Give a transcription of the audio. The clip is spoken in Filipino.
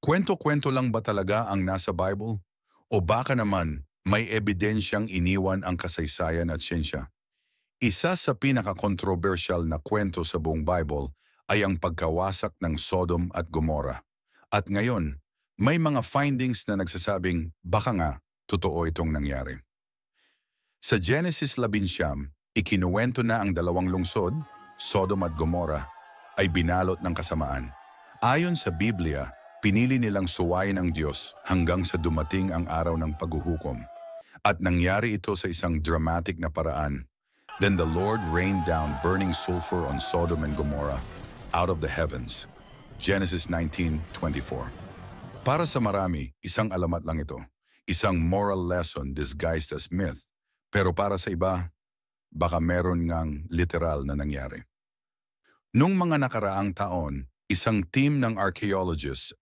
Kwento-kwento lang ba talaga ang nasa Bible? O baka naman may ebidensyang iniwan ang kasaysayan at siyensya? Isa sa pinaka-controversial na kwento sa buong Bible ay ang pagkawasak ng Sodom at Gomorrah. At ngayon, may mga findings na nagsasabing baka nga totoo itong nangyari. Sa Genesis 11, ikinuwento na ang dalawang lungsod, Sodom at Gomorrah, ay binalot ng kasamaan. Ayon sa Biblia, pinili nilang suwayin ang Diyos hanggang sa dumating ang araw ng paghuhukom. At nangyari ito sa isang dramatic na paraan. Then the Lord rained down burning sulfur on Sodom and Gomorrah out of the heavens. Genesis 19:24. Para sa marami, isang alamat lang ito. Isang moral lesson disguised as myth. Pero para sa iba, baka meron ngang literal na nangyari. Nung mga nakaraang taon, isang team ng archaeologists